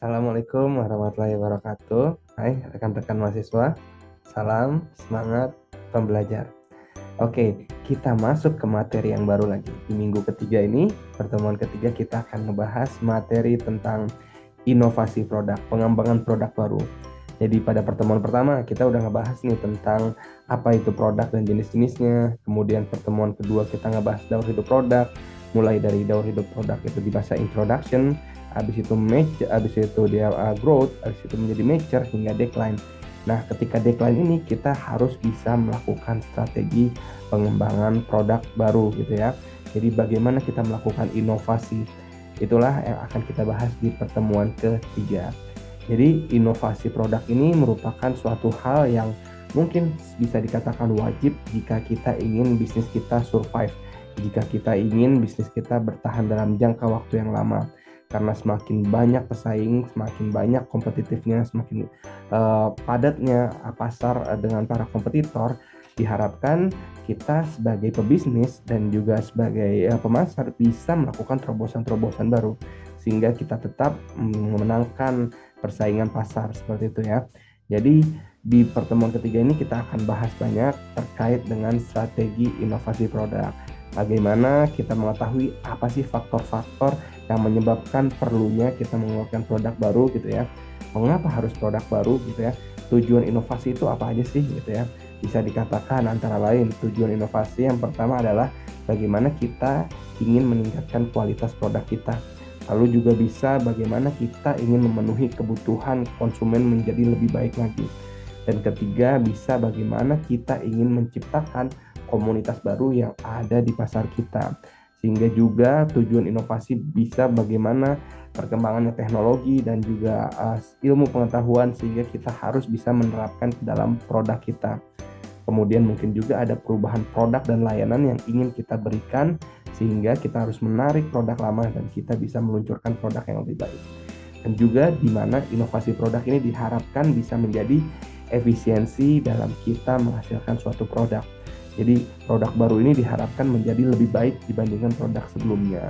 Assalamualaikum warahmatullahi wabarakatuh. Hai rekan-rekan mahasiswa, salam semangat pembelajar. Oke, kita masuk ke materi yang baru lagi. Di minggu ketiga ini, pertemuan ketiga kita akan ngebahas materi tentang inovasi produk, pengembangan produk baru. Jadi pada pertemuan pertama kita udah ngebahas nih tentang apa itu produk dan jenis-jenisnya. Kemudian pertemuan kedua kita ngebahas daur hidup produk, mulai dari daur hidup produk itu di bahasa introduction, habis itu match, habis itu dia growth, habis itu menjadi mature hingga decline. Nah, ketika decline ini kita harus bisa melakukan strategi pengembangan produk baru gitu ya. Jadi bagaimana kita melakukan inovasi, itulah yang akan kita bahas di pertemuan ketiga. Jadi inovasi produk ini merupakan suatu hal yang mungkin bisa dikatakan wajib jika kita ingin bisnis kita survive, jika kita ingin bisnis kita bertahan dalam jangka waktu yang lama. Karena semakin banyak pesaing, semakin banyak kompetitifnya, semakin padatnya pasar dengan para kompetitor, diharapkan kita sebagai pebisnis dan juga sebagai pemasar bisa melakukan terobosan-terobosan baru sehingga kita tetap memenangkan persaingan pasar seperti itu ya. Jadi di pertemuan ketiga ini kita akan bahas banyak terkait dengan strategi inovasi produk. Bagaimana kita mengetahui apa sih faktor-faktor yang menyebabkan perlunya kita mengeluarkan produk baru gitu ya. Mengapa harus produk baru gitu ya? Tujuan inovasi itu apa aja sih gitu ya? Bisa dikatakan antara lain tujuan inovasi yang pertama adalah bagaimana kita ingin meningkatkan kualitas produk kita. Lalu juga bisa bagaimana kita ingin memenuhi kebutuhan konsumen menjadi lebih baik lagi. Dan ketiga bisa bagaimana kita ingin menciptakan komunitas baru yang ada di pasar kita. Sehingga juga tujuan inovasi bisa bagaimana perkembangannya teknologi dan juga ilmu pengetahuan sehingga kita harus bisa menerapkan ke dalam produk kita. Kemudian mungkin juga ada perubahan produk dan layanan yang ingin kita berikan sehingga kita harus menarik produk lama dan kita bisa meluncurkan produk yang lebih baik. Dan juga di mana inovasi produk ini diharapkan bisa menjadi efisiensi dalam kita menghasilkan suatu produk. Jadi produk baru ini diharapkan menjadi lebih baik dibandingkan produk sebelumnya.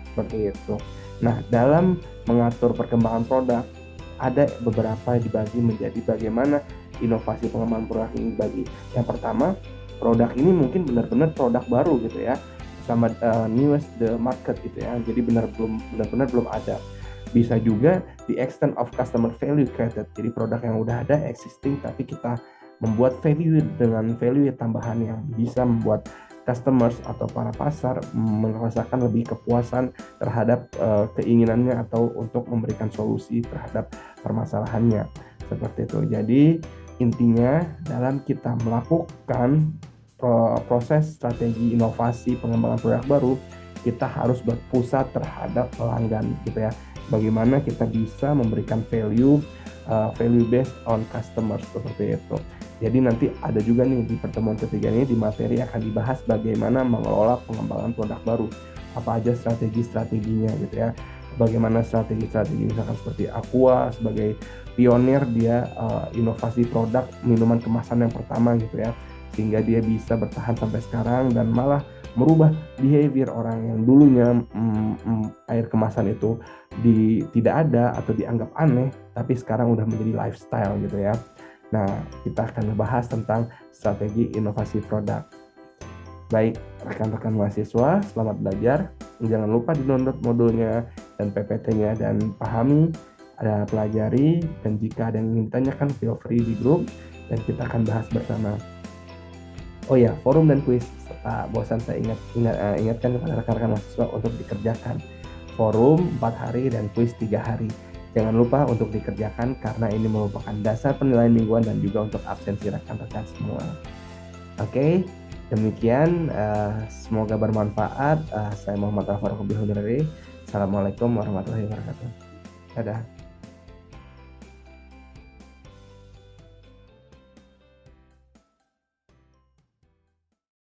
Seperti itu. Nah, dalam mengatur perkembangan produk ada beberapa dibagi menjadi bagaimana inovasi pengembangan produk ini dibagi. Yang pertama, produk ini mungkin benar-benar produk baru gitu ya, sama newest the market gitu ya. Jadi benar-benar belum ada. Bisa juga the extent of customer value created. Jadi produk yang udah ada existing tapi kita membuat value dengan value tambahan yang bisa membuat customers atau para pasar merasakan lebih kepuasan terhadap keinginannya atau untuk memberikan solusi terhadap permasalahannya seperti itu. Jadi intinya dalam kita melakukan proses strategi inovasi pengembangan produk baru, kita harus berpusat terhadap pelanggan gitu ya. Bagaimana kita bisa memberikan value based on customers seperti itu. Jadi nanti ada juga nih di pertemuan ketiga ini di materi akan dibahas bagaimana mengelola pengembangan produk baru. Apa aja strategi-strateginya gitu ya. Bagaimana strategi-strategi misalkan seperti Aqua sebagai pionir dia inovasi produk minuman kemasan yang pertama gitu ya. Sehingga dia bisa bertahan sampai sekarang dan malah merubah behavior orang yang dulunya air kemasan itu tidak ada atau dianggap aneh, tapi sekarang udah menjadi lifestyle gitu ya. Nah, kita akan membahas tentang strategi inovasi produk. Baik, rekan-rekan mahasiswa, selamat belajar. Jangan lupa di-download modulnya dan PPT-nya dan pahami, ada pelajari, dan jika ada yang ingin ditanyakan, feel free di grup dan kita akan bahas bersama. Oh ya, forum dan kuis. Bosan saya ingatkan kepada rekan-rekan mahasiswa untuk dikerjakan. Forum 4 hari dan kuis 3 hari. Jangan lupa untuk dikerjakan karena ini merupakan dasar penilaian mingguan dan juga untuk absensi rekan-rekan semua. Oke, demikian. Semoga bermanfaat. Saya Muhammad Al-Faruq Bihunuri. Assalamualaikum warahmatullahi wabarakatuh. Dadah.